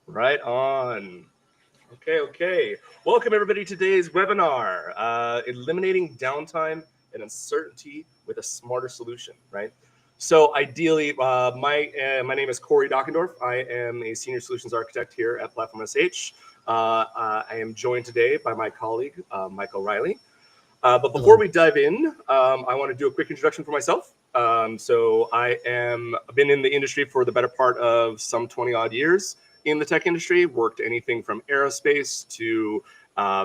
Right on. Okay. Welcome everybody to today's webinar, eliminating downtime and uncertainty with a smarter solution. Right. So ideally, my name is Corey Dockendorf. I am a senior solutions architect here at Platform SH. I am joined today by my colleague Michael Riley. But before Hello. we dive in, I want to do a quick introduction for myself. So I've been in the industry for the better part of some 20 odd years in the tech industry, worked anything from aerospace to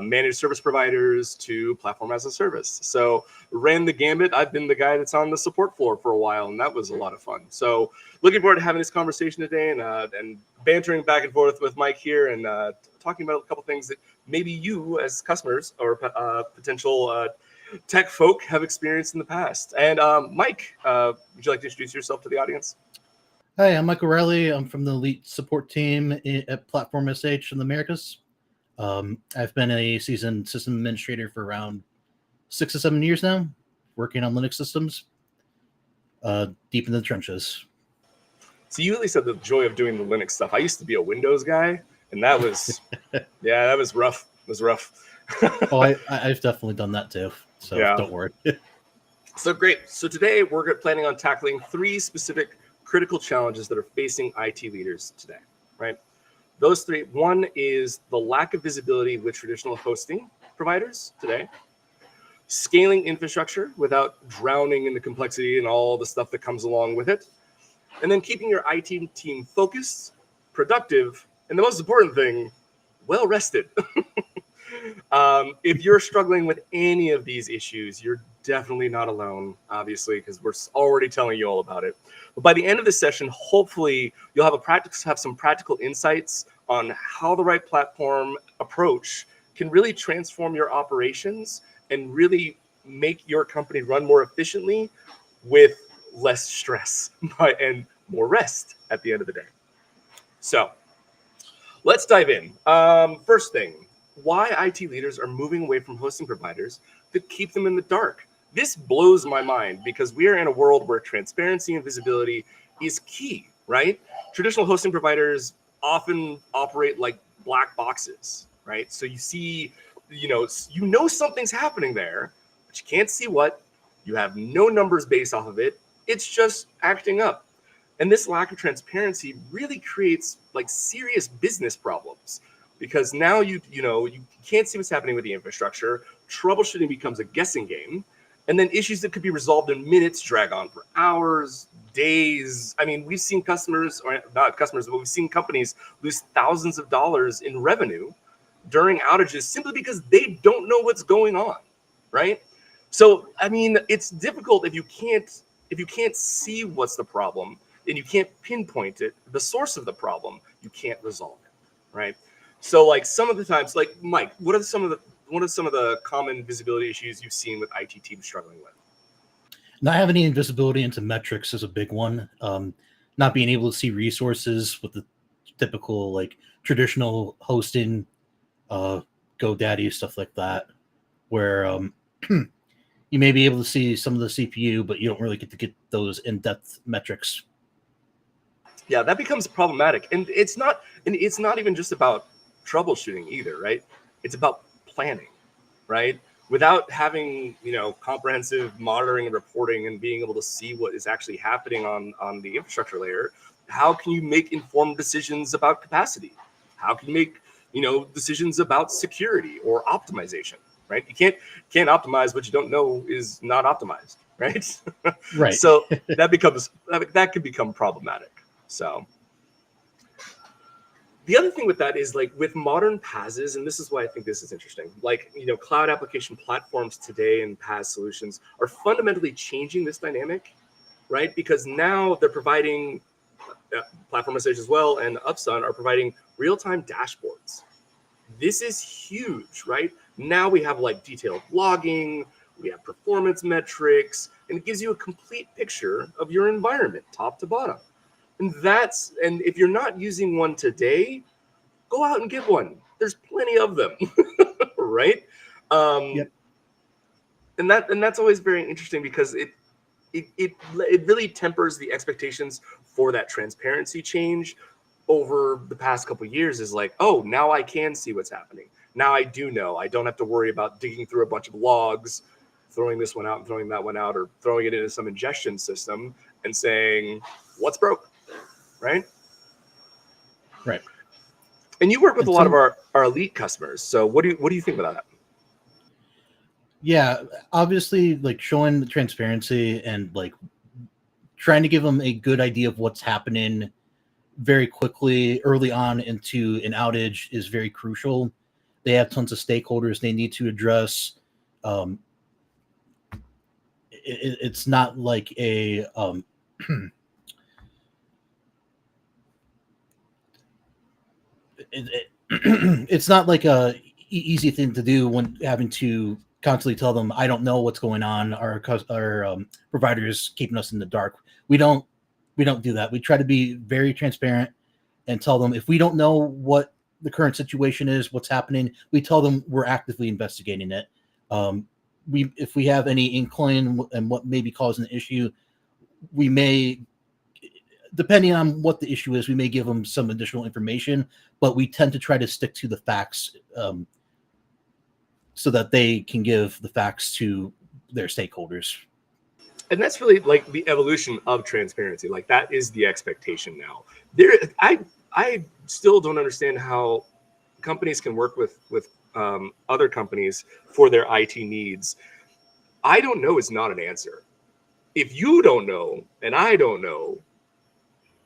managed service providers to platform as a service. So ran the gambit. I've been the guy that's on the support floor for a while, and that was a lot of fun. So looking forward to having this conversation today and bantering back and forth with Mike here and talking about a couple things that maybe you as customers or potential tech folk have experienced in the past. And Mike, would you like to introduce yourself to the audience? Hi, I'm Michael Riley. I'm from the elite support team at Platform SH in the Americas. I've been a seasoned system administrator for around 6 to 7 years now, working on Linux systems, deep in the trenches. So you at least had the joy of doing the Linux stuff. I used to be a Windows guy, and that was, yeah, that was rough. It was rough. Oh, I've definitely done that too, so Yeah. Don't worry. So great. So today we're planning on tackling 3 specific critical challenges that are facing IT leaders today, right? Those 3, one is the lack of visibility with traditional hosting providers today, scaling infrastructure without drowning in the complexity and all the stuff that comes along with it, and then keeping your IT team focused, productive, and the most important thing, well rested. If you're struggling with any of these issues, you're definitely not alone, obviously, because we're already telling you all about it. But by the end of this session, hopefully you'll have some practical insights on how the right platform approach can really transform your operations and really make your company run more efficiently with less stress and more rest at the end of the day. So let's dive in. First thing, why IT leaders are moving away from hosting providers that keep them in the dark. This blows my mind because we are in a world where transparency and visibility is key, right? Traditional hosting providers often operate like black boxes, right? So you know something's happening there, but you can't see what. You have no numbers based off of it. It's just acting up. And this lack of transparency really creates like serious business problems because now you can't see what's happening with the infrastructure. Troubleshooting becomes a guessing game, and then issues that could be resolved in minutes drag on for hours, days. I mean, we've seen customers, or not customers, but we've seen companies lose thousands of dollars in revenue during outages simply because they don't know what's going on, right? So, I mean, it's difficult if you can't see what's the problem and you can't pinpoint it, the source of the problem, you can't resolve it, right? So, like some of the times, like Mike, what are some of the common visibility issues you've seen with IT teams struggling with? Not having any visibility into metrics is a big one. Not being able to see resources with the typical like traditional hosting, GoDaddy, stuff like that, where you may be able to see some of the CPU, but you don't really get those in-depth metrics. Yeah, that becomes problematic, and it's not even just about troubleshooting either, right? It's about planning, right? Without having comprehensive monitoring and reporting and being able to see what is actually happening on the infrastructure layer, how can you make informed decisions about capacity? How can you make decisions about security or optimization? Right? You can't optimize what you don't know is not optimized, right? Right. So that could become problematic. So the other thing with that is like with modern PaaSes, and this is why I think this is interesting, like, cloud application platforms today and PaaS solutions are fundamentally changing this dynamic, right? Because now they're providing, Platform Message as well and Upsun are providing real-time dashboards. This is huge, right? Now we have like detailed logging, we have performance metrics, and it gives you a complete picture of your environment, top to bottom. And if you're not using one today, go out and get one. There's plenty of them, right? Yep. And that's always very interesting because it really tempers the expectations for that transparency change. over the past couple of years is like, oh, now I can see what's happening. Now I do know. I don't have to worry about digging through a bunch of logs, throwing this one out and throwing that one out, or throwing it into some ingestion system and saying, what's broke, right? Right. And you work with And a lot of our elite customers. So what do you think about that? Yeah, obviously, like showing the transparency and like trying to give them a good idea of what's happening very quickly early on into an outage is very crucial. They have tons of stakeholders they need to address. Um, it's not like a it's not like a easy thing to do when having to constantly tell them I don't know what's going on. Our providers keeping us in the dark. We don't do that. We try to be very transparent and tell them if we don't know what the current situation is, what's happening, we tell them we're actively investigating it. If we have any inkling and what may be causing the issue, we may, depending on what the issue is, we may give them some additional information, but we tend to try to stick to the facts so that they can give the facts to their stakeholders. And that's really like the evolution of transparency. Like that is the expectation now. I still don't understand how companies can work with other companies for their IT needs. I don't know is not an answer. If you don't know and I don't know,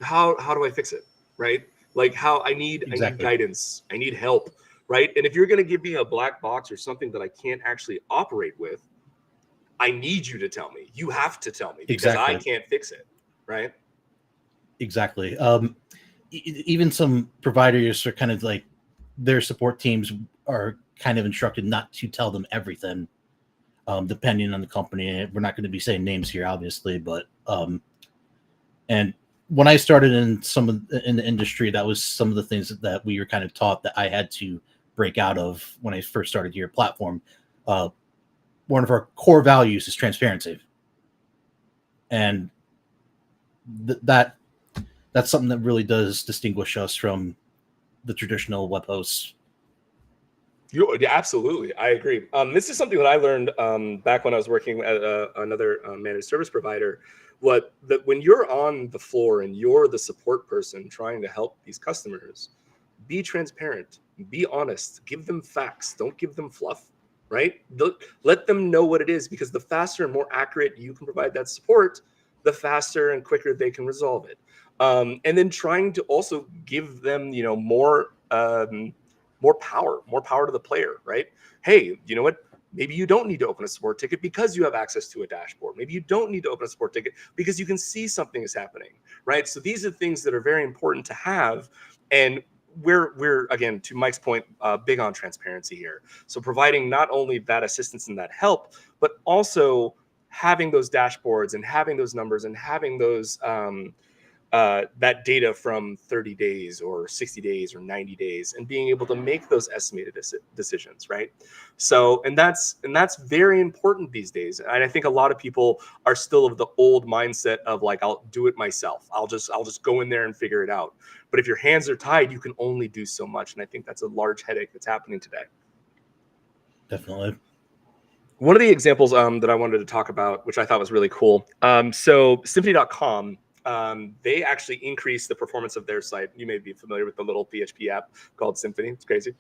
how do I fix it? Right? Like how I need guidance, I need help, right? And if you're going to give me a black box or something that I can't actually operate with, I need you to tell me. You have to tell me because I can't fix it, right? Exactly. Even some providers are kind of like their support teams are kind of instructed not to tell them everything, depending on the company. We're not going to be saying names here, obviously, but and when I started in in the industry, that was some of the things that we were kind of taught that I had to break out of when I first started your platform. One of our core values is transparency, and that's something that really does distinguish us from the traditional web hosts. Yeah, absolutely. I agree. This is something that I learned back when I was working at another managed service provider. That when you're on the floor and you're the support person trying to help these customers, be transparent, be honest, give them facts, don't give them fluff, right? Let them know what it is, because the faster and more accurate you can provide that support, the faster and quicker they can resolve it. And then trying to also give them, more power to the player, right? Hey, you know what? Maybe you don't need to open a support ticket because you have access to a dashboard. Maybe you don't need to open a support ticket because you can see something is happening, right? So these are things that are very important to have. And we're again, to Mike's point, big on transparency here. So providing not only that assistance and that help, but also having those dashboards and having those numbers and having those that data from 30 days or 60 days or 90 days and being able to make those estimated decisions, right? So and that's very important these days. And I think a lot of people are still of the old mindset of like, I'll do it myself, I'll just go in there and figure it out. But if your hands are tied, you can only do so much, and I think that's a large headache that's happening today. Definitely. One of the examples that I wanted to talk about, which I thought was really cool, so Symphony.com, they actually increased the performance of their site. You may be familiar with the little PHP app called Symphony. It's crazy.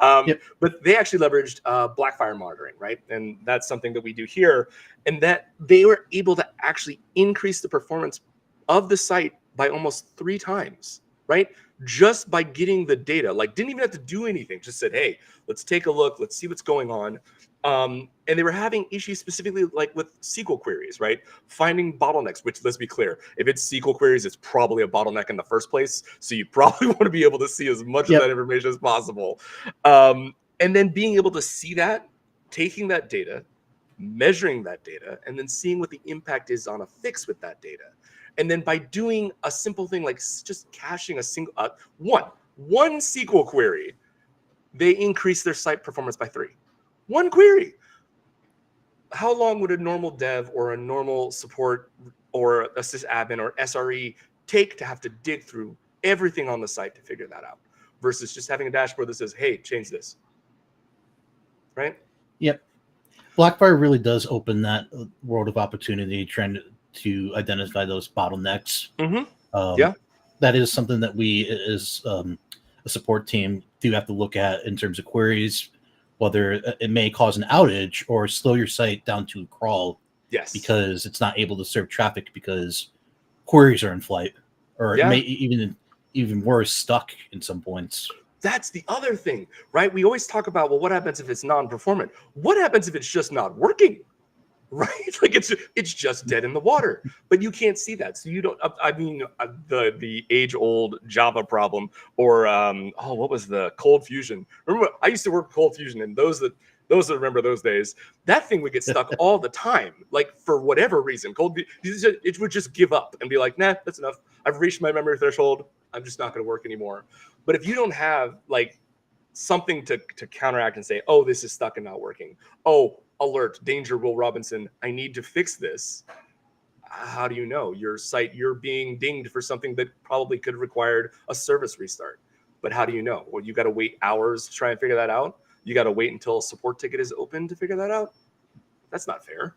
Yep. But they actually leveraged Blackfire monitoring, right? And that's something that we do here. And that they were able to actually increase the performance of the site by almost 3 times, right? Just by getting the data. Like, didn't even have to do anything. Just said, hey, let's take a look. Let's see what's going on. And they were having issues specifically like with SQL queries, right? Finding bottlenecks, which, let's be clear, if it's SQL queries, it's probably a bottleneck in the first place. So you probably want to be able to see as much of that information as possible. And then being able to see that, taking that data, measuring that data, and then seeing what the impact is on a fix with that data. And then by doing a simple thing like just caching a single one SQL query, they increase their site performance by 3. One query. How long would a normal dev or a normal support or assist admin or SRE take to have to dig through everything on the site to figure that out, versus just having a dashboard that says, hey, change this. Right? Yep. Blackfire really does open that world of opportunity, trying to identify those bottlenecks. Yeah. That is something that we, as a support team, do have to look at in terms of queries, whether it may cause an outage or slow your site down to a crawl. Yes. Because it's not able to serve traffic because queries are in flight, or it may even worse, stuck in some points. That's the other thing, right? We always talk about, well, what happens if it's non-performant? What happens if it's just not working? Right? Like it's just dead in the water, but you can't see that. So you don't, I mean, the age-old Java problem, or what was the Cold Fusion? Remember, I used to work Cold Fusion, and those that remember those days, that thing would get stuck all the time, like for whatever reason. It would just give up and be like, nah, that's enough. I've reached my memory threshold. I'm just not going to work anymore. But if you don't have like something to counteract and say, oh, this is stuck and not working. Oh, alert, danger, Will Robinson, I need to fix this. How do you know? Your site, you're being dinged for something that probably could have required a service restart. But how do you know? Well, you got to wait hours to try and figure that out. You got to wait until a support ticket is open to figure that out. That's not fair.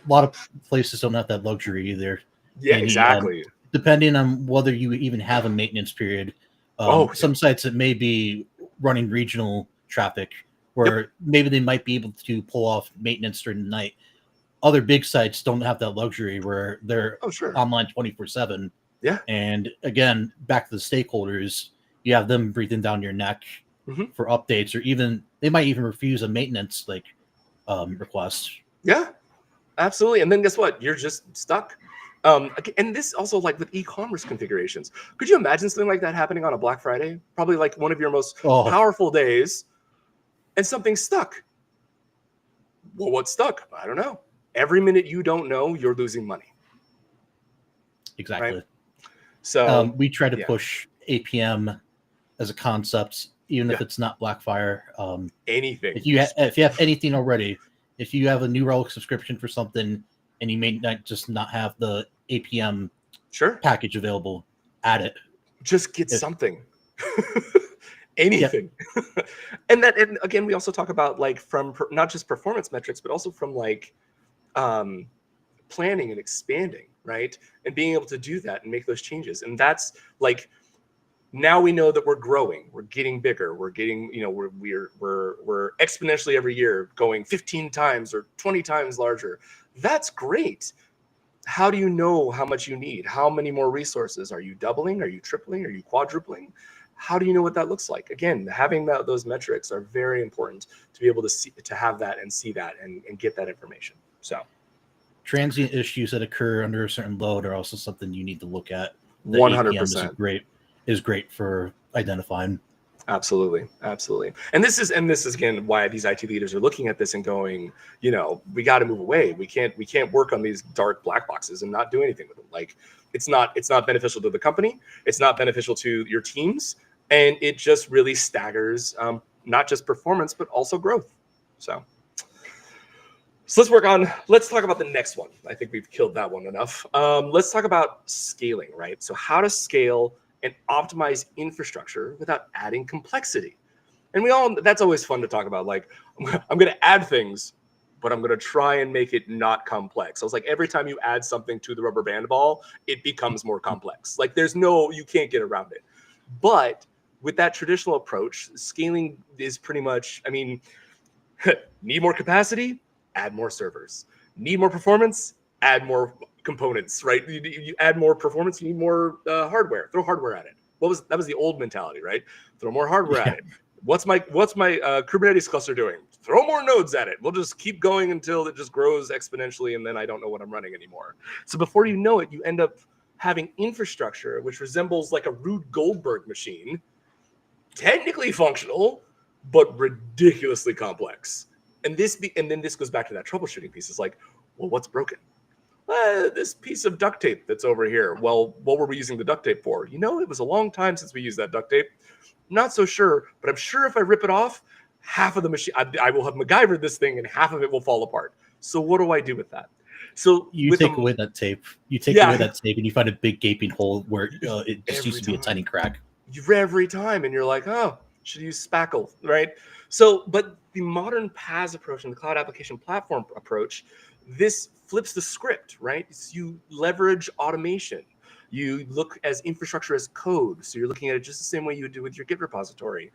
A lot of places don't have that luxury either. Yeah, exactly. Depending on whether you even have a maintenance period. Some sites that may be running regional traffic, where maybe they might be able to pull off maintenance during the night. Other big sites don't have that luxury where they're online 24/7. Yeah. And again, back to the stakeholders, you have them breathing down your neck for updates, or even they might even refuse a maintenance request. Yeah, absolutely. And then guess what? You're just stuck. And this also, like with e-commerce configurations, could you imagine something like that happening on a Black Friday? Probably like one of your most powerful days, and something stuck. Well, what's stuck? I don't know. Every minute you don't know, you're losing money. Exactly. Right? So we try to push APM as a concept, even if it's not Blackfire. Anything. If you have anything already, if you have a New Relic subscription for something, and you may not have the APM package available, add it. Just get something. Anything. And again, we also talk about like from not just performance metrics, but also from like planning and expanding, right? And being able to do that and make those changes. And that's like, now we know that we're growing, we're getting bigger, we're getting, we're exponentially every year going 15 times or 20 times larger. That's great. How do you know how much you need? How many more resources? Are you doubling? Are you tripling? Are you quadrupling? How do you know what that looks like? Again, having those metrics are very important to be able to see, to have that and see that and get that information. So transient issues that occur under a certain load are also something you need to look at. 100% is great for identifying. Absolutely. And this is again why these IT leaders are looking at this and going, we got to move away. We can't work on these dark black boxes and not do anything with them. Like it's not beneficial to the company. It's not beneficial to your teams, and it just really staggers not just performance but also growth. So let's talk about the next one. I think we've killed that one enough. Let's talk about scaling, right? So how to scale and optimize infrastructure without adding complexity. And that's always fun to talk about. Like, I'm going to add things, but I'm going to try and make it not complex. So it's like every time you add something to the rubber band ball, it becomes more complex. Like you can't get around it. But with that traditional approach, scaling is pretty much, need more capacity, add more servers. Need more performance, add more components, right? You add more performance, you need more hardware. Throw hardware at it. That was the old mentality, right? Throw more hardware at it. What's my Kubernetes cluster doing? Throw more nodes at it. We'll just keep going until it just grows exponentially, and then I don't know what I'm running anymore. So before you know it, you end up having infrastructure which resembles like a Rube Goldberg machine, technically functional, but ridiculously complex. And then this goes back to that troubleshooting piece. It's like, well, what's broken? This piece of duct tape that's over here. Well, what were we using the duct tape for? It was a long time since we used that duct tape. Not so sure, but I'm sure if I rip it off, half of the machine, I will have MacGyvered this thing and half of it will fall apart. So what do I do with that? So You with take them, away that tape. You take away yeah, that tape, and you find a big gaping hole where it just used every to be a time. tiny crack. Every time, and you're like, oh, should use spackle, right? So but the modern PaaS approach and the cloud application platform approach, this flips the script, right? It's you leverage automation, you look as infrastructure as code, so you're looking at it just the same way you would do with your Git repository.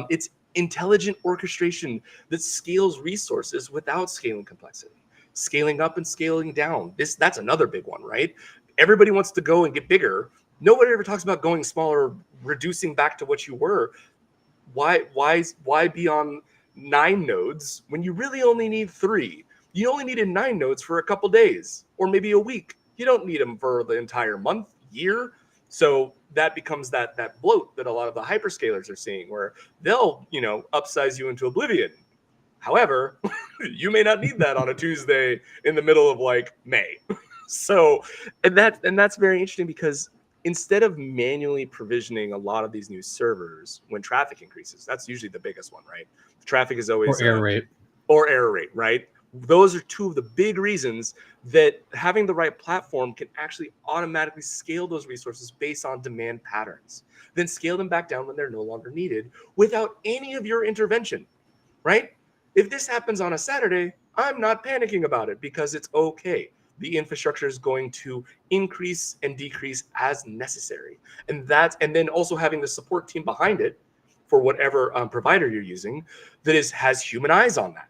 It's intelligent orchestration that scales resources without scaling complexity, scaling up and scaling down. That's another big one, right? Everybody wants to go and get bigger. Nobody ever talks about going smaller, reducing back to what you were. Why be on 9 nodes when you really only need 3? You only needed 9 nodes for a couple days or maybe a week. You don't need them for the entire month, year. So that becomes that bloat that a lot of the hyperscalers are seeing, where they'll upsize you into oblivion. However, you may not need that on a Tuesday in the middle of like May. So, and that's very interesting, because instead of manually provisioning a lot of these new servers when traffic increases, that's usually the biggest one, right? Traffic is always Or error rate. or error rate, right? Those are two of the big reasons that having the right platform can actually automatically scale those resources based on demand patterns, then scale them back down when they're no longer needed without any of your intervention, right? If this happens on a Saturday, I'm not panicking about it because it's okay. The infrastructure is going to increase and decrease as necessary. And then also having the support team behind it for whatever provider you're using that has human eyes on that.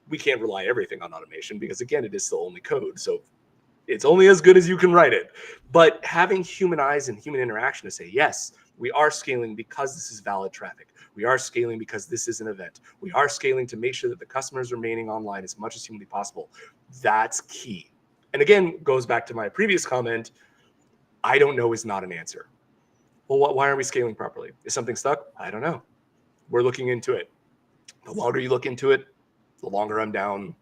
We can't rely everything on automation because, again, it is still only code. So it's only as good as you can write it. But having human eyes and human interaction to say, yes, we are scaling because this is valid traffic. We are scaling because this is an event. We are scaling to make sure that the customer is remaining online as much as humanly possible. That's key. And again, goes back to my previous comment, I don't know is not an answer. Well, why aren't we scaling properly? Is something stuck? I don't know. We're looking into it. The longer you look into it, the longer I'm down,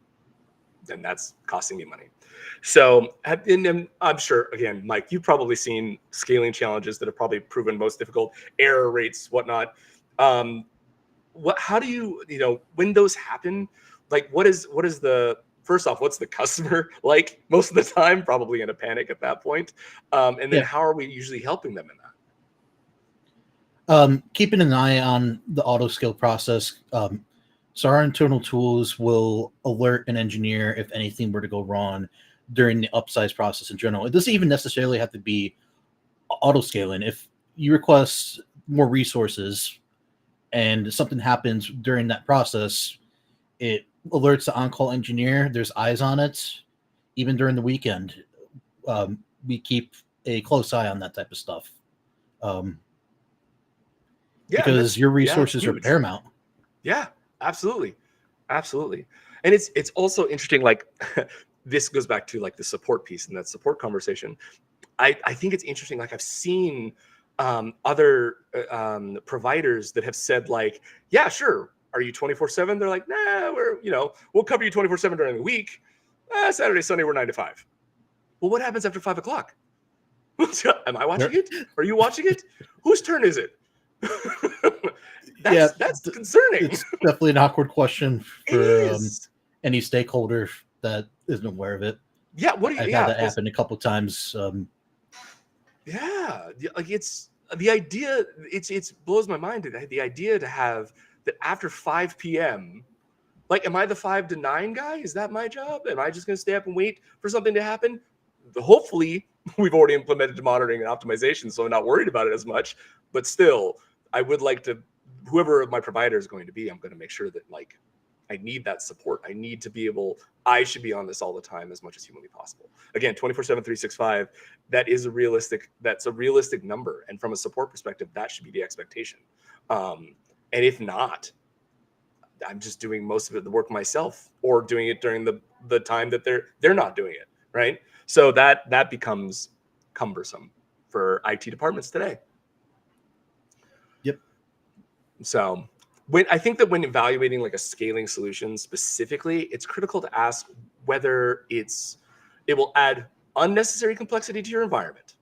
then that's costing me money. So, and I'm sure, again, Mike, you've probably seen scaling challenges that have probably proven most difficult, error rates, whatnot. Um, how do when those happen, like what is the, first off, what's the customer like most of the time? Probably in a panic at that point. And then Yeah. how are we usually helping them in that? Keeping an eye on the auto scale process. So our internal tools will alert an engineer if anything were to go wrong during the upsize process in general. It doesn't even necessarily have to be auto scaling. If you request more resources and something happens during that process, it alerts the on-call engineer. There's eyes on it. Even during the weekend, we keep a close eye on that type of stuff. Yeah, and Because that's your yeah, resources are huge. paramount. Yeah, absolutely. Absolutely. And it's also interesting, like this goes back to like the support piece and that support conversation. I think it's interesting. Like I've seen other providers that have said like, yeah, sure. Are you 24/7? They're like, nah, we'll cover you 24/7 during the week. Saturday, Sunday, we're 9 to 5. Well, what happens after 5 o'clock? Am I watching it? Are you watching it? Whose turn is it? Yeah, that's concerning. it's definitely an awkward question It for is. any stakeholder that isn't aware of it. Yeah. What do you? I've had Yeah. that happen a couple times. Yeah, like it's the idea. It's blows my mind. The idea to have that after 5 p.m. Like, am I the 5 to 9 guy? Is that my job? Am I just going to stay up and wait for something to happen? Hopefully, we've already implemented monitoring and optimization, so I'm not worried about it as much. But still, I would like to, whoever my provider is going to be, I'm going to make sure that like I need that support. I need to be able, I should be on this all the time as much as humanly possible. Again, 24/7, 365, that's a realistic number. And from a support perspective, that should be the expectation. And if not, I'm just doing most of it, the work myself, or doing it during the time that they're not doing it, right? So that becomes cumbersome for IT departments today. Yep. So I think that when evaluating like a scaling solution specifically, it's critical to ask whether it will add unnecessary complexity to your environment.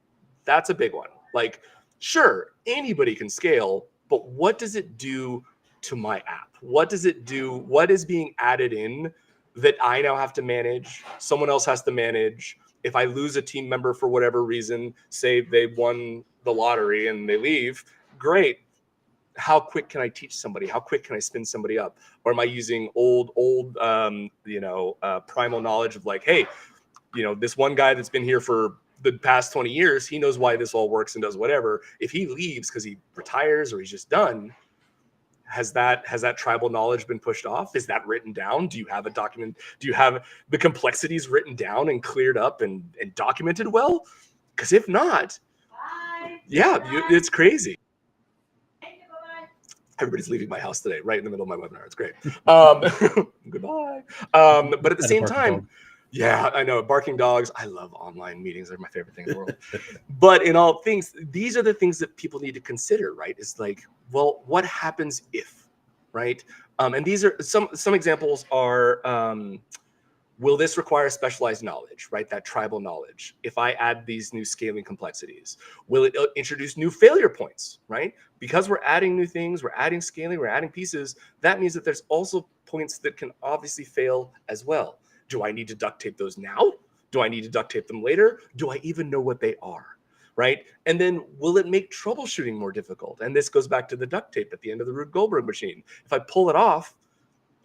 That's a big one. Like, sure, anybody can scale, but what does it do to my app? What does it do? What is being added in that I now have to manage, someone else has to manage. If I lose a team member for whatever reason, say they won the lottery and they leave, great. How quick can I teach somebody? How quick can I spin somebody up? Or am I using old primal knowledge of like, hey, this one guy that's been here for the past 20 years, he knows why this all works and does whatever. If he leaves because he retires or he's just done, has that tribal knowledge been pushed off? Is that written down? Do you have a document? Do you have the complexities written down and cleared up and documented well? Because if not, it's crazy. Everybody's leaving my house today, right in the middle of my webinar. It's great. Goodbye. But at the same time, yeah, I know, barking dogs. I love online meetings. They're my favorite thing in the world. But in all things, these are the things that people need to consider, right? It's like, well, what happens if, right? And these are some examples are, will this require specialized knowledge, right? That tribal knowledge. If I add these new scaling complexities, will it introduce new failure points, right? Because we're adding new things, we're adding scaling, we're adding pieces. That means that there's also points that can obviously fail as well. Do I need to duct tape those now? Do I need to duct tape them later? Do I even know what they are, right? And then will it make troubleshooting more difficult? And this goes back to the duct tape at the end of the Rube Goldberg machine. If I pull it off,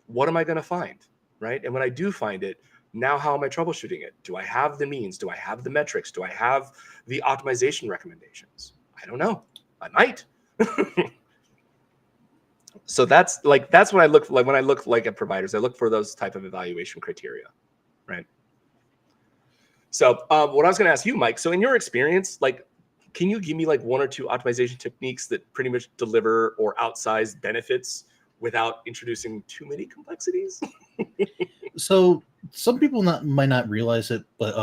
what am I going to find? Right? And when I do find it, now how am I troubleshooting it? Do I have the means? Do I have the metrics? Do I have the optimization recommendations? I don't know. I might. So that's when I look at providers, I look for those type of evaluation criteria, right? So what I was going to ask you, Mike, so in your experience, like, can you give me like one or two optimization techniques that pretty much deliver or outsize benefits without introducing too many complexities? So some people might not realize it, but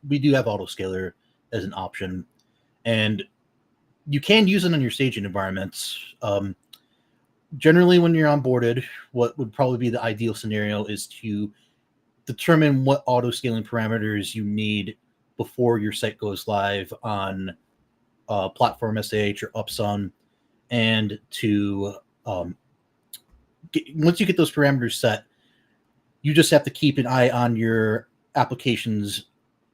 we do have autoscaler as an option, and you can use it on your staging environments. Generally, when you're onboarded, what would probably be the ideal scenario is to determine what autoscaling parameters you need before your site goes live on Platform SH or Upsun, and to once you get those parameters set, you just have to keep an eye on your application's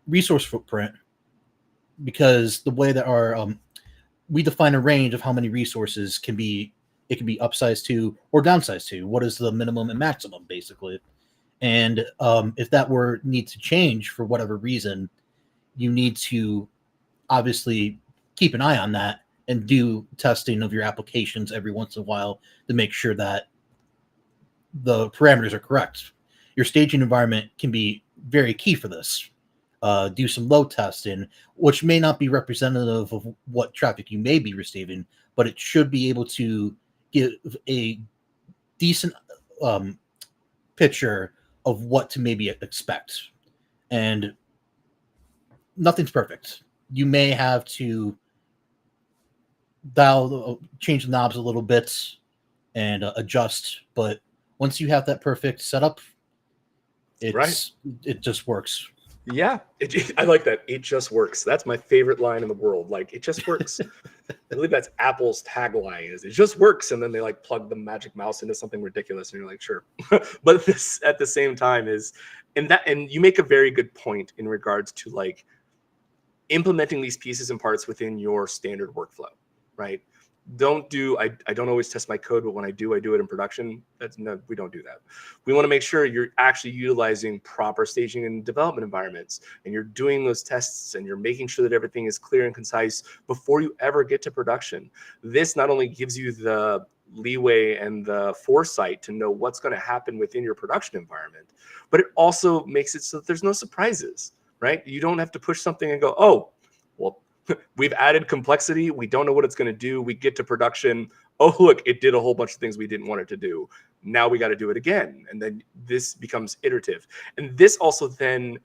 resource footprint, because the way that our we define a range of how many resources can be upsized to or downsized to. What is the minimum and maximum, basically? And if that need to change for whatever reason, you need to obviously keep an eye on that and do testing of your applications every once in a while to make sure that the parameters are correct. Your staging environment can be very key for this. Do some load testing, which may not be representative of what traffic you may be receiving, but it should be able to give a decent picture of what to maybe expect. And nothing's perfect. You may have to change the knobs a little bit and adjust, but once you have that perfect setup, it just works. Yeah, I like that. It just works. That's my favorite line in the world. Like, it just works. I believe that's Apple's tagline, is it just works. And then they like plug the magic mouse into something ridiculous and you're like, sure. But this at the same time and you make a very good point in regards to like implementing these pieces and parts within your standard workflow, right? I don't always test my code, but when I do it in production. We don't do that. We want to make sure you're actually utilizing proper staging and development environments, and you're doing those tests, and you're making sure that everything is clear and concise before you ever get to production. This not only gives you the leeway and the foresight to know what's going to happen within your production environment, but it also makes it so that there's no surprises, right? You don't have to push something and go, oh, well, we've added complexity. We don't know what it's going to do. We get to production. Oh, look, it did a whole bunch of things we didn't want it to do. Now we got to do it again. And then this becomes iterative. And this also then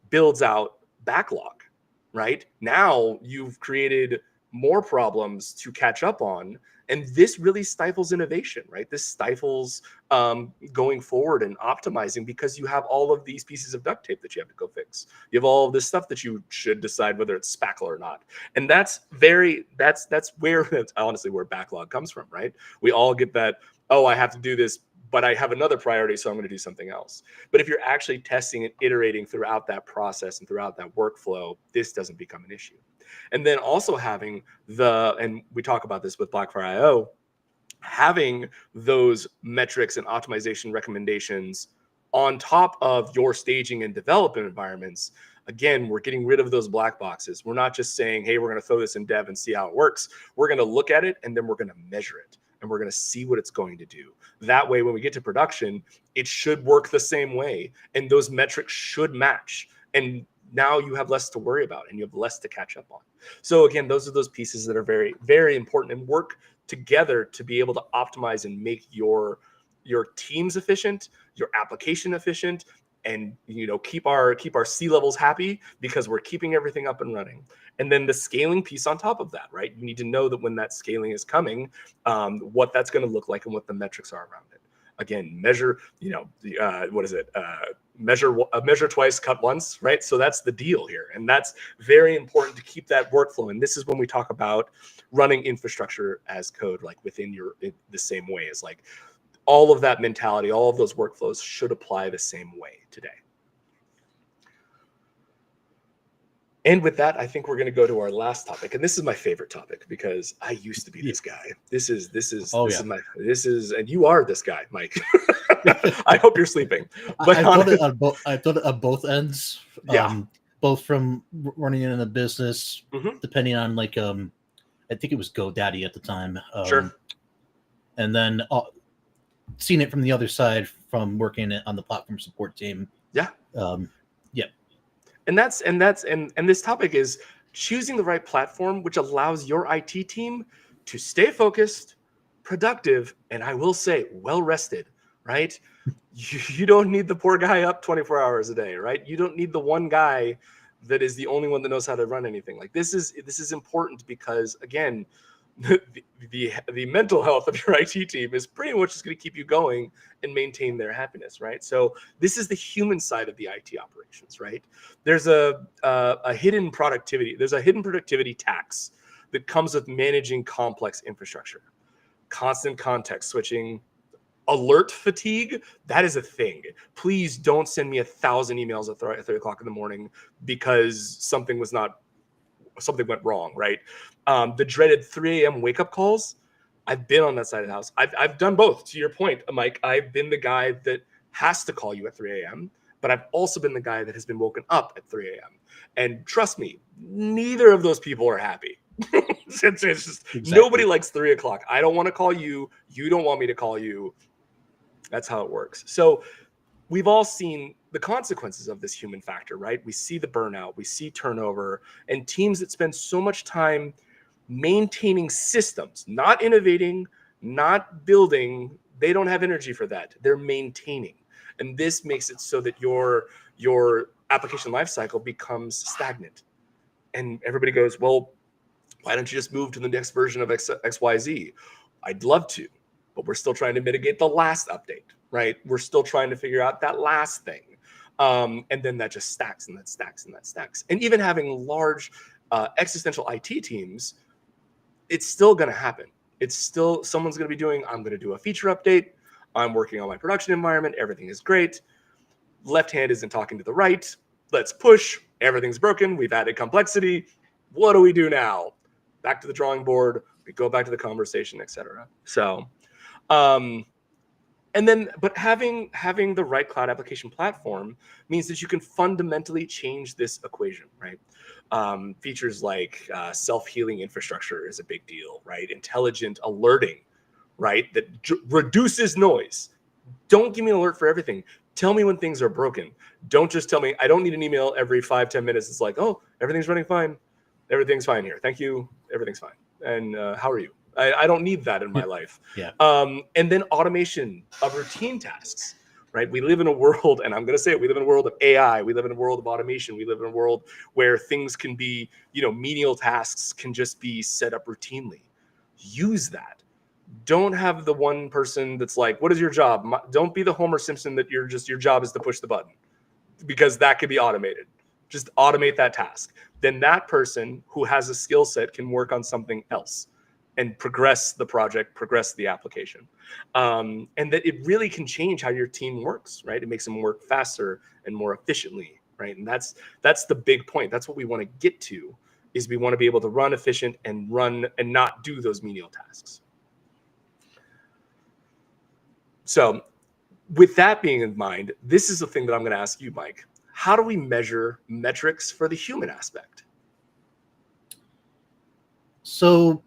builds out backlog, right? Now you've created more problems to catch up on. And this really stifles innovation, right? This stifles going forward and optimizing, because you have all of these pieces of duct tape that you have to go fix. You have all of this stuff that you should decide whether it's spackle or not. And that's honestly where backlog comes from, right? We all get that, oh, I have to do this but I have another priority, so I'm going to do something else. But if you're actually testing and iterating throughout that process and throughout that workflow, this doesn't become an issue. And then also having and we talk about this with Blackfire IO, having those metrics and optimization recommendations on top of your staging and development environments. Again, we're getting rid of those black boxes. We're not just saying, hey, we're going to throw this in dev and see how it works. We're going to look at it and then we're going to measure it and we're going to see what it's going to do. That way, when we get to production, it should work the same way and those metrics should match. And now you have less to worry about and you have less to catch up on. So again, those are those pieces that are very, very important and work together to be able to optimize and make your teams efficient, your application efficient, and keep our C levels happy because we're keeping everything up and running. And then the scaling piece on top of that, right? You need to know that when that scaling is coming, what that's going to look like and what the metrics are around it. Again, measure, measure twice, cut once, right? So that's the deal here. And that's very important to keep that workflow. And this is when we talk about running infrastructure as code, like within the same way as like all of that mentality, all of those workflows should apply the same way today. And with that, I think we're going to go to our last topic. And this is my favorite topic because I used to be this guy. And you are this guy, Mike. I hope you're sleeping. But I've done it on both ends. Yeah. Both from running in a business, Mhm. depending on like, I think it was GoDaddy at the time. Sure. And then seen it from the other side from working on the platform support team. Yeah. Yeah. And this topic is choosing the right platform, which allows your IT team to stay focused, productive, and I will say well-rested, right? You don't need the poor guy up 24 hours a day, right? You don't need the one guy that is the only one that knows how to run anything. Like this is important because again, the mental health of your IT team is pretty much just going to keep you going and maintain their happiness, right? So this is the human side of the IT operations, right? There's a hidden productivity. There's a hidden productivity tax that comes with managing complex infrastructure, constant context switching, alert fatigue. That is a thing. Please don't send me 1,000 emails at 3 o'clock in the morning because something went wrong, right? The dreaded 3 a.m. wake up calls. I've been on that side of the house. I've done both. To your point, Mike, I've been the guy that has to call you at 3 a.m., but I've also been the guy that has been woken up at 3 a.m. And trust me, neither of those people are happy. It's just exactly. Nobody likes 3 o'clock. I don't want to call you. You don't want me to call you. That's how it works. So we've all seen the consequences of this human factor, right? We see the burnout, we see turnover, and teams that spend so much time maintaining systems, not innovating, not building, they don't have energy for that. They're maintaining. And this makes it so that your application lifecycle becomes stagnant. And everybody goes, well, why don't you just move to the next version of XYZ? I'd love to, but we're still trying to mitigate the last update, right? We're still trying to figure out that last thing. And then that just stacks and that stacks and that stacks. And even having large existential IT teams, it's still going to happen. It's still, someone's going to be doing, I'm going to do a feature update. I'm working on my production environment. Everything is great. Left hand isn't talking to the right. Let's push. Everything's broken. We've added complexity. What do we do now? Back to the drawing board. We go back to the conversation, etc. So, and then, but having the right cloud application platform means that you can fundamentally change this equation, right? Features like self-healing infrastructure is a big deal, right? Intelligent alerting, right? That reduces noise. Don't give me an alert for everything. Tell me when things are broken. Don't just tell me, I don't need an email every 5-10 minutes. It's like, oh, everything's running fine. Everything's fine here. Thank you. Everything's fine. And how are you? I don't need that in my life. Yeah. And then automation of routine tasks, right? We live in a world, and I'm going to say it, we live in a world of AI. We live in a world of automation. We live in a world where things can be, menial tasks can just be set up routinely. Use that. Don't have the one person that's like, what is your job? Don't be the Homer Simpson that your job is to push the button, because that could be automated. Just automate that task. Then that person who has a skill set can work on something else. and progress the project, progress the application. And that it really can change how your team works, right? It makes them work faster and more efficiently, right? And that's the big point. That's what we want to get to, is we want to be able to run efficient and run and not do those menial tasks. So with that being in mind, this is the thing that I'm going to ask you, Mike. How do we measure metrics for the human aspect? So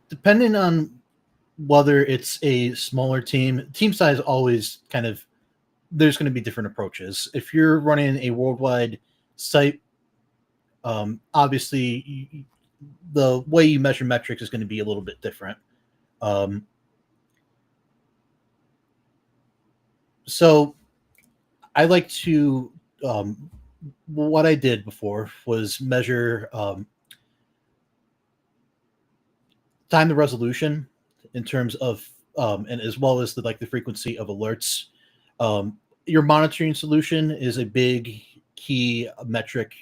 depending on whether it's a smaller team size always kind of, there's going to be different approaches. If you're running a worldwide site, obviously the way you measure metrics is going to be a little bit different. So I like to, what I did before was measure time to resolution in terms of, and as well as the frequency of alerts. Your monitoring solution is a big key metric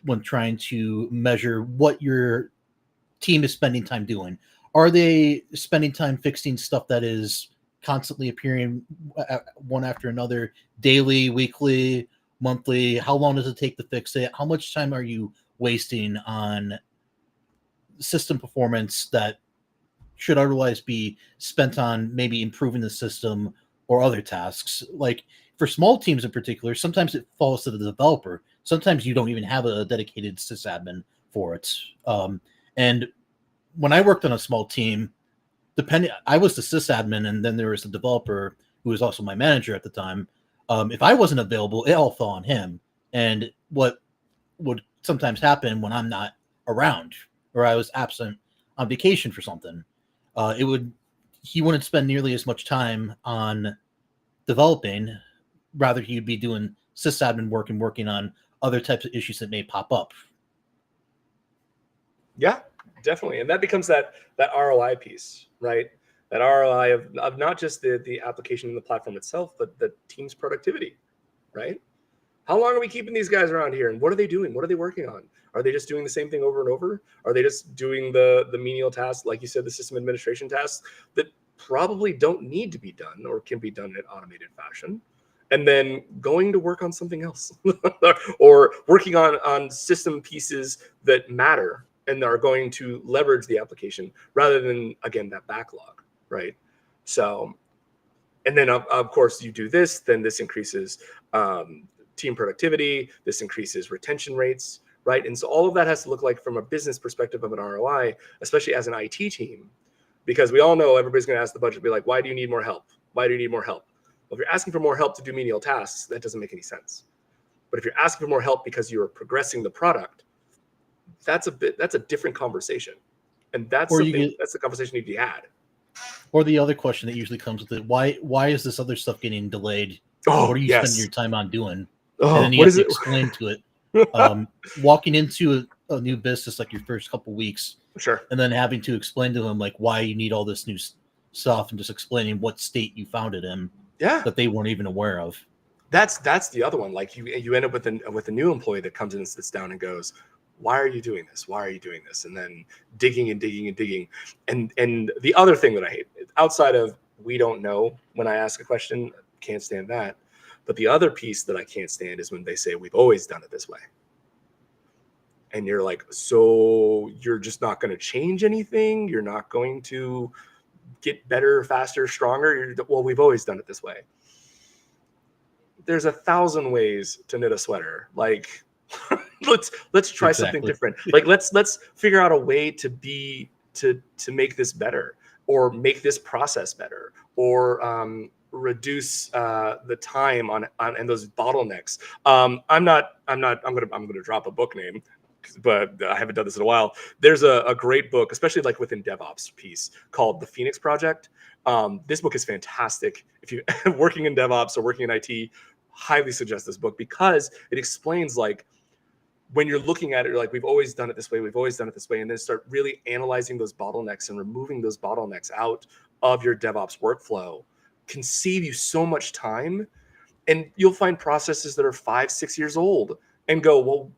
when trying to measure what your team is spending time doing. Are they spending time fixing stuff that is constantly appearing one after another, daily, weekly, monthly? How long does it take to fix it? How much time are you wasting on system performance that should otherwise be spent on maybe improving the system or other tasks? Like for small teams in particular, sometimes it falls to the developer. Sometimes you don't even have a dedicated sysadmin for it. And when I worked on a small team, I was the sysadmin, and then there was a developer who was also my manager at the time. If I wasn't available, it all fell on him. And what would sometimes happen when I'm not around or I was absent on vacation for something, he wouldn't spend nearly as much time on developing. Rather, he'd be doing sysadmin work and working on other types of issues that may pop up. Yeah, definitely. And that becomes that ROI piece, right? That ROI of not just the application and the platform itself, but the team's productivity, right? How long are we keeping these guys around here? And what are they doing? What are they working on? Are they just doing the same thing over and over? Are they just doing the menial tasks, like you said, the system administration tasks that probably don't need to be done or can be done in an automated fashion? And then going to work on something else or working on system pieces that matter and are going to leverage the application rather than, again, that backlog, right? So, and then of course you do this, then this increases team productivity, this increases retention rates, right? And so all of that has to look like from a business perspective of an ROI, especially as an IT team, because we all know everybody's going to ask the budget, be like, why do you need more help? Why do you need more help? Well, if you're asking for more help to do menial tasks, that doesn't make any sense. But if you're asking for more help because you're progressing the product, that's a different conversation. And that's the conversation need to be had. Or the other question that usually comes with it, why is this other stuff getting delayed? Oh, what are you spending your time on doing? Oh, and then you have to explain to it. Walking into a new business, like your first couple weeks, sure, and then having to explain to them like why you need all this new stuff, and just explaining what state you found it in, that they weren't even aware of. That's the other one. Like you end up with a new employee that comes in and sits down and goes, why are you doing this? Why are you doing this? And then digging and digging and digging. And the other thing that I hate, outside of we don't know when I ask a question, can't stand that. But the other piece that I can't stand is when they say, we've always done it this way. And you're like, so you're just not going to change anything? You're not going to get better, faster, stronger? Well, we've always done it this way. There's 1,000 ways to knit a sweater. Like, let's try something different. Like let's figure out a way to make this better, or make this process better, or reduce the time on and those bottlenecks. I'm gonna drop a book name, but I haven't done this in a while. There's a great book, especially like within DevOps piece, called The Phoenix Project. This book is fantastic. If you're working in DevOps or working in IT, highly suggest this book, because it explains, like, when you're looking at it, you're like, we've always done it this way, and then start really analyzing those bottlenecks and removing those bottlenecks out of your DevOps workflow can save you so much time. And you'll find processes that are 5-6 years old and go, well,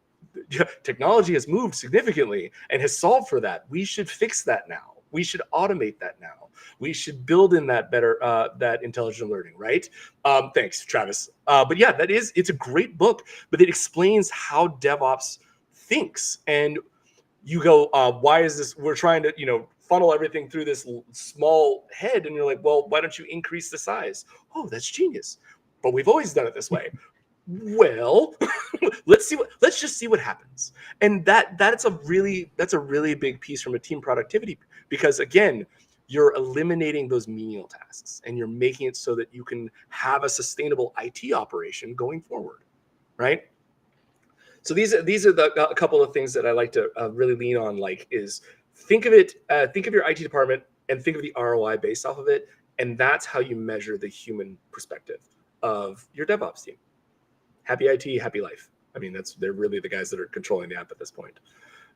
technology has moved significantly and has solved for that. We should fix that now. We should automate that now. We should build in that better, that intelligent learning, right? Thanks, Travis. But yeah, it's a great book, but it explains how DevOps thinks. And you go, why is this? We're trying to, funnel everything through this small head. And you're like, well, why don't you increase the size? Oh, that's genius. But we've always done it this way. Well, let's just see what happens. And that's a really big piece from a team productivity, because again, you're eliminating those menial tasks and you're making it so that you can have a sustainable IT operation going forward, right? So these are a couple of things that I like to really lean on, like, is think of your IT department and think of the ROI based off of it. And that's how you measure the human perspective of your DevOps team. Happy IT, happy life. I mean, they're really the guys that are controlling the app at this point.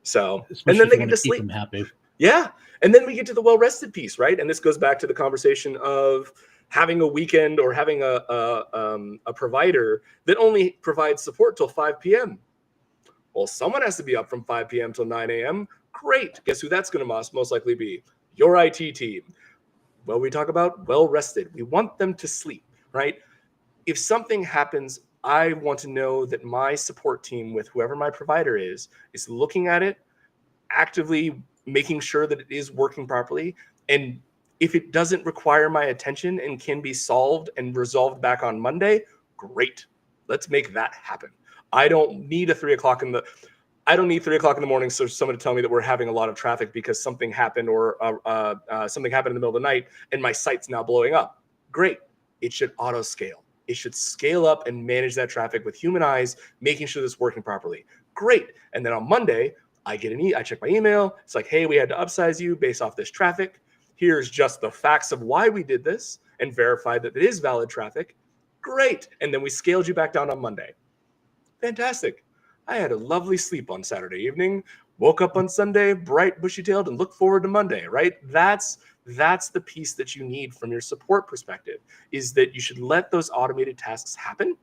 So, Especially and then they get to sleep. Them happy. Yeah. And then we get to the well-rested piece, right? And this goes back to the conversation of having a weekend or having a provider that only provides support till 5 p.m. Well, someone has to be up from 5 p.m. till 9 a.m. Great. Guess who that's going to most likely be? Your IT team. Well, we talk about well-rested. We want them to sleep, right? If something happens, I want to know that my support team, with whoever my provider is looking at it, actively making sure that it is working properly. And if it doesn't require my attention and can be solved and resolved back on Monday, great. Let's make that happen. I don't need 3 o'clock in the morning so someone to tell me that we're having a lot of traffic because something happened or something happened in the middle of the night and my site's now blowing up. Great. It should auto scale. It should scale up and manage that traffic with human eyes, making sure that's working properly. Great. And then on Monday, I check my email. It's like, hey, we had to upsize you based off this traffic. Here's just the facts of why we did this and verify that it is valid traffic. Great. And then we scaled you back down on Monday. Fantastic. I had a lovely sleep on Saturday evening, woke up on Sunday, bright, bushy-tailed, and look forward to Monday, right? That's the piece that you need from your support perspective, is that you should let those automated tasks happen.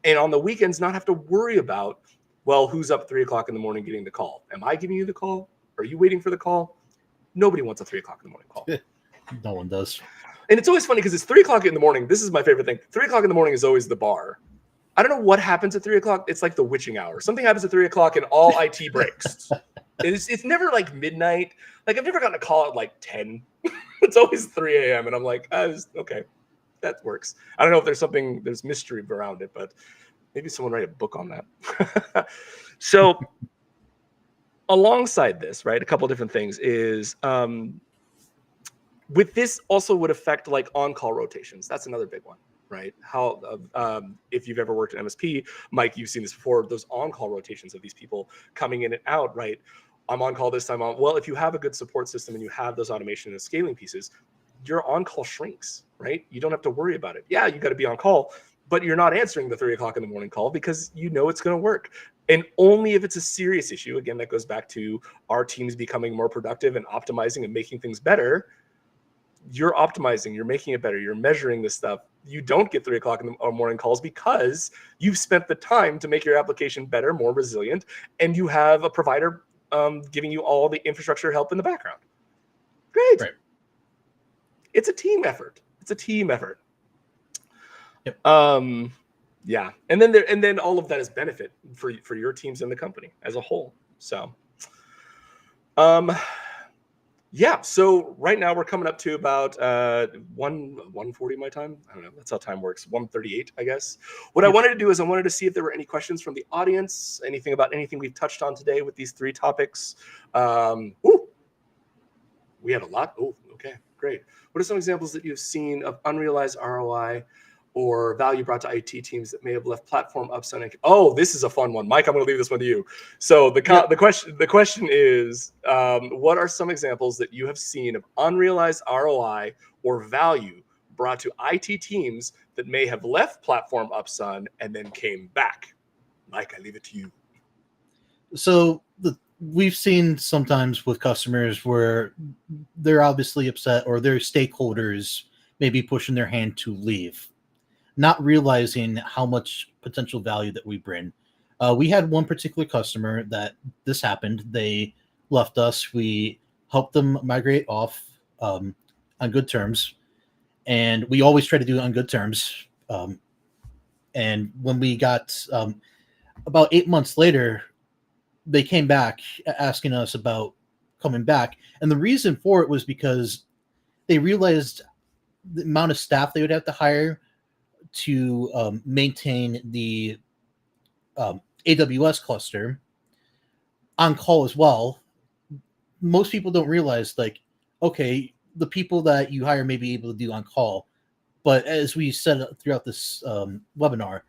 And on the weekends, not have to worry about, well, who's up 3 o'clock in the morning getting the call? Am I giving you the call? Are you waiting for the call? Nobody wants a 3 o'clock in the morning call. No one does. And it's always funny because it's 3 o'clock in the morning. This is my favorite thing. 3 o'clock in the morning is always the bar. I don't know what happens at 3 o'clock. It's like the witching hour. Something happens at 3 o'clock and all IT breaks. It's never like midnight. Like, I've never gotten a call at like 10. It's always 3 a.m. And I'm like, okay, that works. I don't know if there's mystery around it, but maybe someone write a book on that. So alongside this, right, a couple of different things is with this also would affect like on-call rotations. That's another big one, right? How if you've ever worked at MSP, Mike, you've seen this before, those on-call rotations of these people coming in and out, right? I'm on call this time on. Well, if you have a good support system and you have those automation and scaling pieces, your on-call shrinks, right? You don't have to worry about it. Yeah, you got to be on call, but you're not answering the 3 o'clock in the morning call because you know it's going to work. And only if it's a serious issue, again, that goes back to our teams becoming more productive and optimizing and making things better. You're optimizing, you're making it better, you're measuring this stuff. You don't get 3 o'clock in the morning calls because you've spent the time to make your application better, more resilient, and you have a provider giving you all the infrastructure help in the background. Great. Right. It's a team effort. Yep. Yeah. And then all of that is benefit for your teams and the company as a whole. So, yeah. So right now we're coming up to about 1:40 my time. I don't know. That's how time works. 1:38, I guess. What I wanted to do is I wanted to see if there were any questions from the audience, anything about anything we've touched on today with these 3 topics. We had a lot. Oh, okay, great. What are some examples that you've seen of unrealized ROI or value brought to IT teams that may have left platform upside? Oh, this is a fun one, Mike. I'm going to leave this one to you. So the question is, what are some examples that you have seen of unrealized ROI or value brought to IT teams that may have left platform upside and then came back? Mike, I leave it to you. So we've seen sometimes with customers where they're obviously upset or their stakeholders may be pushing their hand to leave, not realizing how much potential value that we bring. We had one particular customer that this happened. They left us. We helped them migrate off on good terms, and we always try to do it on good terms. And when we got about 8 months later, they came back asking us about coming back, and the reason for it was because they realized the amount of staff they would have to hire to maintain the AWS cluster on call as well. Most people don't realize, like, okay, the people that you hire may be able to do on call, but as we said throughout this webinar,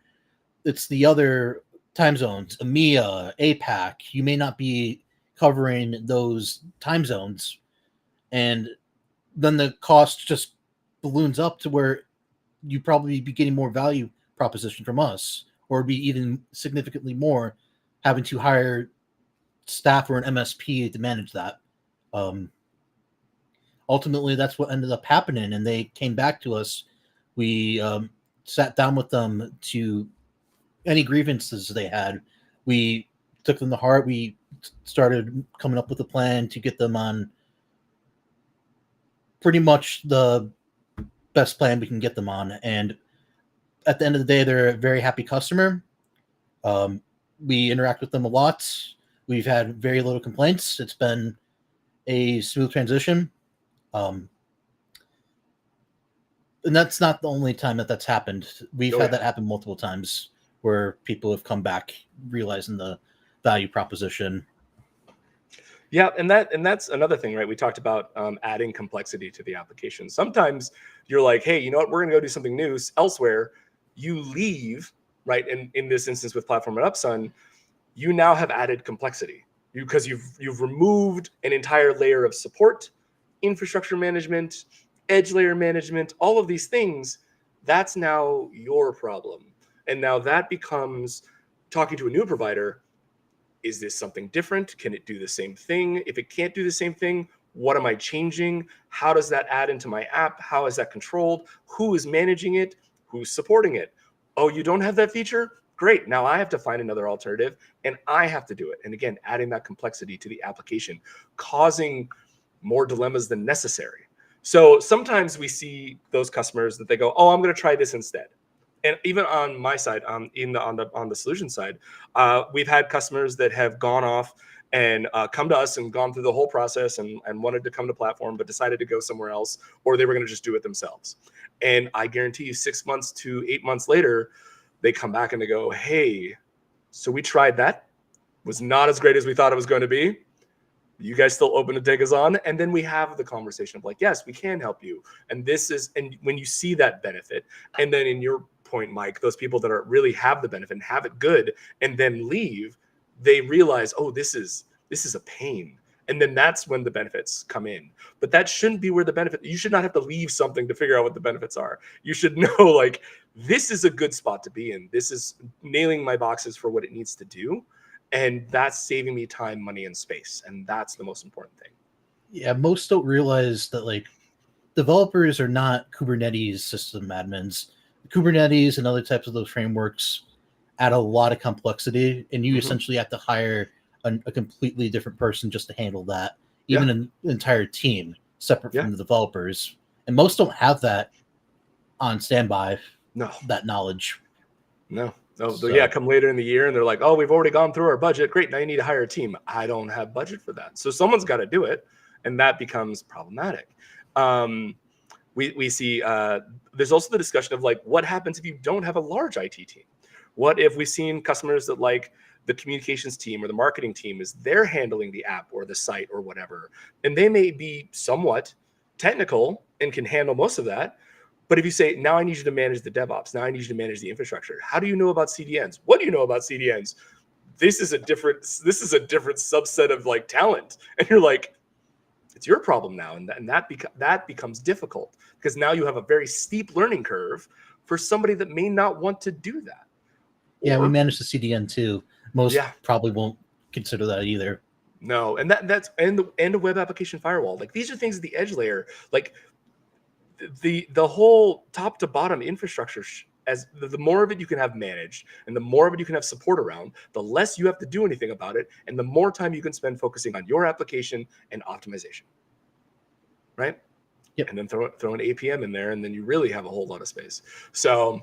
it's the other time zones, EMEA, APAC. You may not be covering those time zones, and then the cost just balloons up to where you probably be getting more value proposition from us, or be even significantly more having to hire staff or an MSP to manage that. Ultimately, that's what ended up happening, and they came back to us. We sat down with them to any grievances they had. We took them to heart. We started coming up with a plan to get them on pretty much the best plan we can get them on. And at the end of the day, they're a very happy customer. We interact with them a lot. We've had very little complaints. It's been a smooth transition. And that's not the only time that that's happened. We've had that happen multiple times where people have come back realizing the value proposition. Yeah, and that's another thing, right? We talked about adding complexity to the application. Sometimes you're like, hey, you know what? We're going to go do something new elsewhere. You leave, right? And in this instance with Platform and Upsun, you now have added complexity because you've removed an entire layer of support, infrastructure management, edge layer management, all of these things. That's now your problem. And now that becomes talking to a new provider. Is this something different? Can it do the same thing? If it can't do the same thing, what am I changing? How does that add into my app? How is that controlled? Who is managing it? Who's supporting it? Oh, you don't have that feature? Great. Now I have to find another alternative and I have to do it. And again, adding that complexity to the application, causing more dilemmas than necessary. So sometimes we see those customers that they go, oh, I'm going to try this instead. And even on my side, on the solution side, we've had customers that have gone off and come to us and gone through the whole process and wanted to come to Platform, but decided to go somewhere else, or they were going to just do it themselves. And I guarantee you 6 months to 8 months later, they come back and they go, hey, so we tried that. Was not as great as we thought it was going to be. You guys still open to take us on? And then we have the conversation of like, yes, we can help you. And this is, and when you see that benefit, and then in your point, Mike, those people that are really have the benefit and have it good and then leave, they realize, oh, this is a pain. And then that's when the benefits come in. But that shouldn't be where the benefit, you should not have to leave something to figure out what the benefits are. You should know, like, this is a good spot to be in. This is nailing my boxes for what it needs to do. And that's saving me time, money, and space. And that's the most important thing. Yeah, most don't realize that, like, developers are not Kubernetes system admins. Kubernetes and other types of those frameworks add a lot of complexity, and you essentially have to hire a completely different person just to handle that, even an entire team separate from the developers. And most don't have that on standby. No, that knowledge. No. Come later in the year and they're like, oh, we've already gone through our budget. Great. Now you need to hire a team. I don't have budget for that. So someone's got to do it. And that becomes problematic. We see there's also the discussion of like, what happens if you don't have a large IT team? What if we've seen customers that like the communications team or the marketing team is they're handling the app or the site or whatever. And they may be somewhat technical and can handle most of that. But if you say, now I need you to manage the DevOps, now I need you to manage the infrastructure. How do you know about CDNs? What do you know about CDNs? This is a different subset of like talent. And you're like, it's your problem now. And that becomes difficult because now you have a very steep learning curve for somebody that may not want to do that. Yeah, we manage the CDN too. Most probably won't consider that either. No, and that's the web application firewall. Like these are things at the edge layer. Like the whole top to bottom infrastructure as the more of it you can have managed and the more of it you can have support around, the less you have to do anything about it, and the more time you can spend focusing on your application and optimization, right? Yep. And then throw an APM in there, and then you really have a whole lot of space. So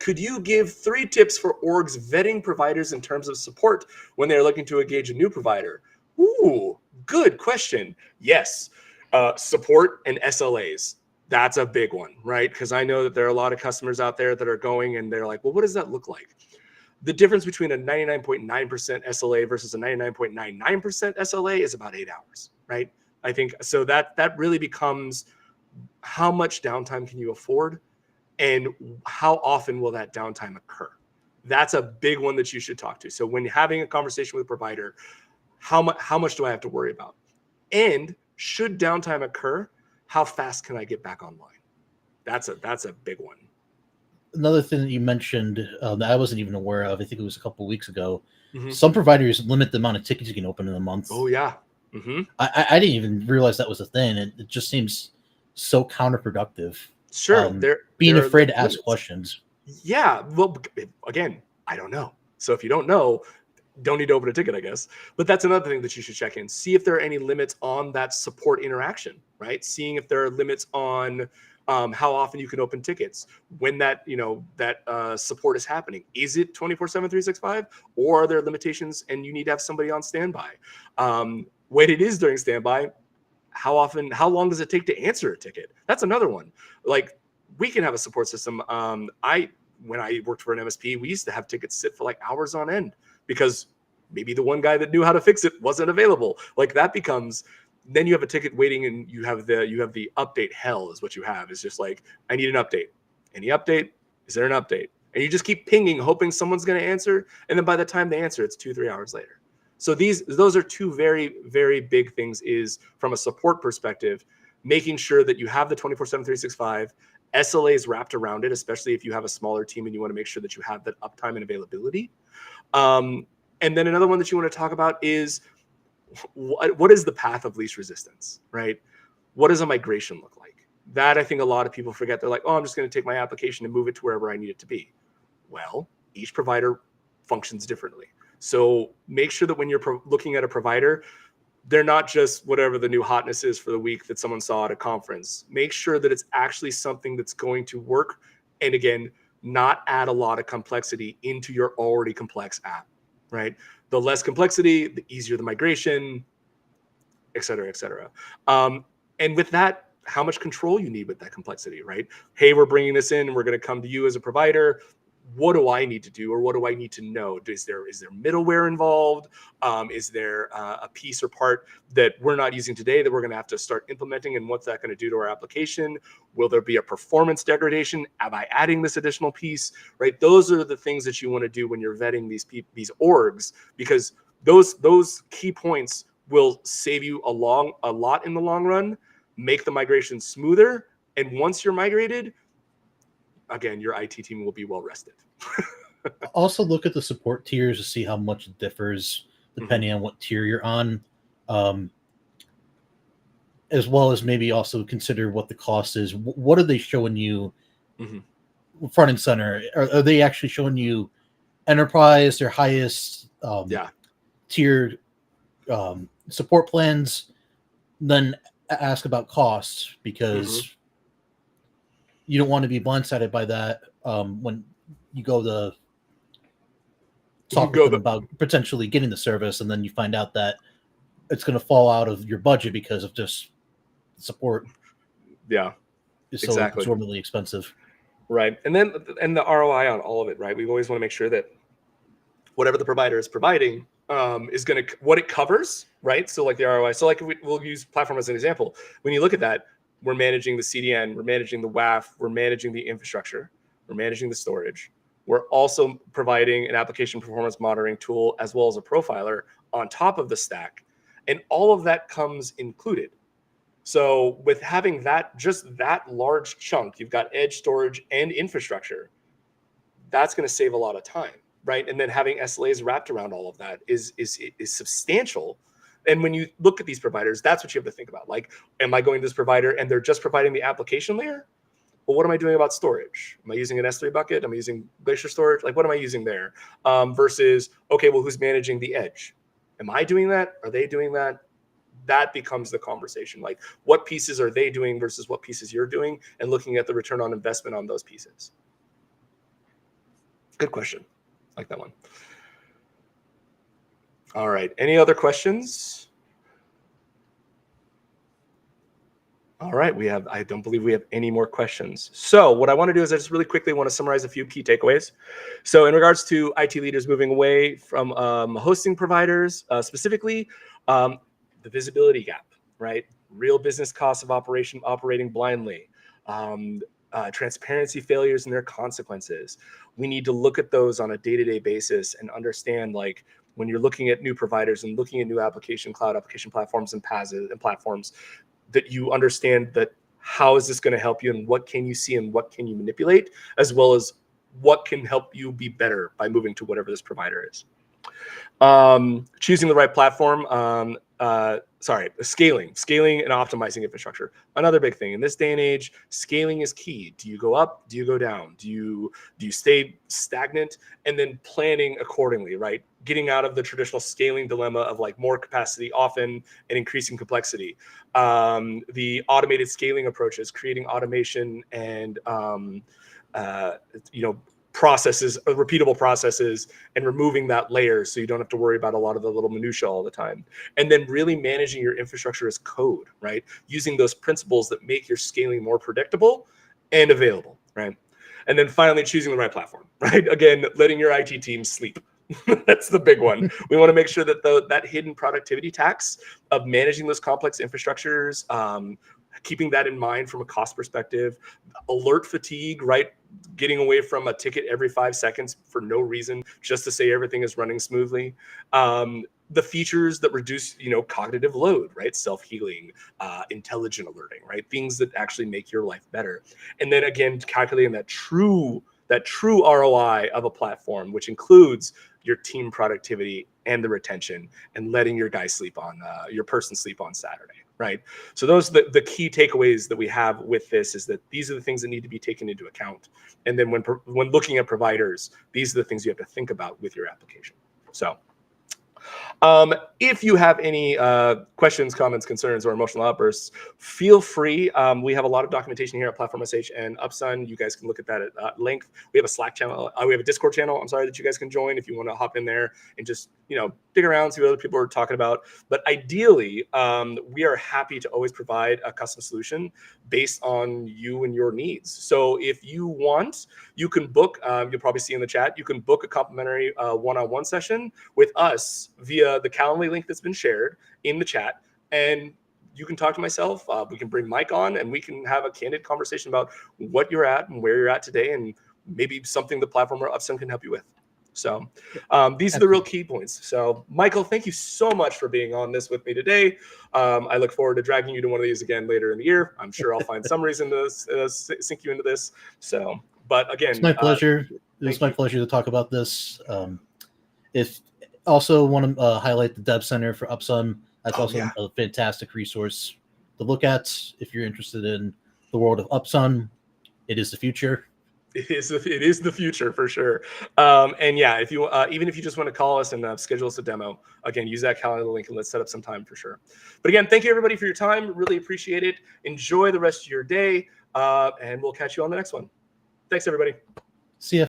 could you give 3 tips for orgs vetting providers in terms of support when they're looking to engage a new provider? Ooh, good question. Yes. Support and SLAs. That's a big one, right? Because I know that there are a lot of customers out there that are going and they're like, well, what does that look like? The difference between a 99.9% SLA versus a 99.99% SLA is about 8 hours, right? I think so that really becomes how much downtime can you afford and how often will that downtime occur? That's a big one that you should talk to. So when having a conversation with a provider, how much do I have to worry about? And should downtime occur, how fast can I get back online? That's a big one. Another thing that you mentioned that I wasn't even aware of, I think it was a couple of weeks ago, Mm-hmm. some providers limit the amount of tickets you can open in a month. Oh, yeah. Mm-hmm. I didn't even realize that was a thing. It just seems so counterproductive. Sure. Being afraid to ask limits. Questions. Yeah. Well, again, I don't know. So if you don't know, don't need to open a ticket, I guess. But that's another thing that you should check in. See if there are any limits on that support interaction, right? Seeing if there are limits on how often you can open tickets, when that support is happening. Is it 24/7, 365, or are there limitations and you need to have somebody on standby? When it is during standby, how long does it take to answer a ticket? That's another one. Like, we can have a support system. When I worked for an MSP, we used to have tickets sit for like hours on end because maybe the one guy that knew how to fix it wasn't available. Like, that becomes, then you have a ticket waiting and you have the update hell is what you have. It's just like, I need an update. Any update? Is there an update? And you just keep pinging, hoping someone's going to answer. And then by the time they answer, it's 2-3 hours later. So those are 2 very, very big things, is from a support perspective, making sure that you have the 24/7, 365 SLAs wrapped around it, especially if you have a smaller team and you want to make sure that you have that uptime and availability. And then another one that you want to talk about is what is the path of least resistance, right? What does a migration look like? That I think a lot of people forget. They're like, oh, I'm just going to take my application and move it to wherever I need it to be. Well, each provider functions differently. So make sure that when you're looking at a provider, they're not just whatever the new hotness is for the week that someone saw at a conference. Make sure that it's actually something that's going to work. And again, not add a lot of complexity into your already complex app, right? The less complexity, the easier the migration, et cetera, et cetera. And with that, how much control you need with that complexity, right? Hey, we're bringing this in and we're going to come to you as a provider. What do I need to do, or what do I need to know? Is there middleware involved? Is there a piece or part that we're not using today that we're going to have to start implementing, and what's that going to do to our application? Will there be a performance degradation? Am I adding this additional piece? Right? Those are the things that you want to do when you're vetting these orgs, because those key points will save you a lot in the long run, make the migration smoother, and once you're migrated, again, your IT team will be well rested. Also, look at the support tiers to see how much it differs depending on what tier you're on, as well as maybe also consider what the cost is. What are they showing you front and center? Are they actually showing you enterprise, their highest tier support plans? Then ask about costs, because you don't want to be blindsided by that when you go to talk with them about potentially getting the service, and then you find out that it's going to fall out of your budget because of just support. Yeah, is so exorbitantly expensive. Right, and the ROI on all of it, right? We always want to make sure that whatever the provider is providing is going to what it covers, right? So like the ROI. So like we'll use platform as an example. When you look at that, we're managing the CDN, we're managing the WAF, we're managing the infrastructure, we're managing the storage. We're also providing an application performance monitoring tool as well as a profiler on top of the stack. And all of that comes included. So with having just that large chunk, you've got edge, storage, and infrastructure, that's going to save a lot of time, right? And then having SLAs wrapped around all of that is substantial. And when you look at these providers, that's what you have to think about. Like, am I going to this provider and they're just providing the application layer? well, what am I doing about storage? Am I using an S3 bucket? Am I using Glacier storage? Like, what am I using there? Versus, okay, well, who's managing the edge? Am I doing that? Are they doing that? That becomes the conversation. Like, what pieces are they doing versus what pieces you're doing, and looking at the return on investment on those pieces. Good question. I like that one. All right. Any other questions? All right. I don't believe we have any more questions. So what I want to do is I just really quickly want to summarize a few key takeaways. So in regards to IT leaders moving away from hosting providers, specifically the visibility gap, right? Real business costs of operating blindly, transparency failures and their consequences. We need to look at those on a day-to-day basis and understand, like, when you're looking at new providers and looking at new cloud application platforms and PaaS and platforms, that you understand that how is this going to help you, and what can you see and what can you manipulate, as well as what can help you be better by moving to whatever this provider is. Choosing the right platform, scaling and optimizing infrastructure. Another big thing in this day and age, scaling is key. Do you go up? Do you go down? Do you stay stagnant? And then planning accordingly, right? Getting out of the traditional scaling dilemma of like more capacity often and increasing complexity. The automated scaling approaches, creating automation and processes, repeatable processes, and removing that layer so you don't have to worry about a lot of the little minutia all the time. And then really managing your infrastructure as code, right? Using those principles that make your scaling more predictable and available, right? And then finally, choosing the right platform, right? Again, letting your IT team sleep. That's the big one. We want to make sure that that hidden productivity tax of managing those complex infrastructures, keeping that in mind from a cost perspective, alert fatigue, right? Getting away from a ticket every 5 seconds for no reason, just to say everything is running smoothly. The features that reduce, cognitive load, right? Self-healing, intelligent alerting, right? Things that actually make your life better. And then again, calculating that true ROI of a platform, which includes your team productivity and the retention, and letting your person sleep on Saturday. Right. So those are the key takeaways that we have with this, is that these are the things that need to be taken into account. And then when looking at providers, these are the things you have to think about with your application. So if you have any questions, comments, concerns, or emotional outbursts, feel free. We have a lot of documentation here at Platform SH and Upsun. You guys can look at that at length. We have a Slack channel. We have a Discord channel, that you guys can join if you want to hop in there and just, dig around, see what other people are talking about. But ideally, we are happy to always provide a custom solution based on you and your needs. So if you want, you can book, you'll probably see in the chat, you can book a complimentary one-on-one session with us via the Calendly link that's been shared in the chat. And you can talk to myself. We can bring Mike on, and we can have a candid conversation about what you're at and where you're at today, and maybe something the platform or Upsun can help you with. So these are the real key points. So Michael, thank you so much for being on this with me today. I look forward to dragging you to one of these again later in the year. I'm sure I'll find some reason to sink you into this. So, but again, it's my pleasure. It was my pleasure to talk about this. If also want to highlight the Dev Center for Upsun. That's also a fantastic resource to look at if you're interested in the world of Upsun. It is the future. It is the future for sure. And yeah, if you even if you just want to call us and schedule us a demo, again, use that calendar link and let's set up some time for sure. But again, thank you everybody for your time. Really appreciate it. Enjoy the rest of your day, and we'll catch you on the next one. Thanks everybody. See ya.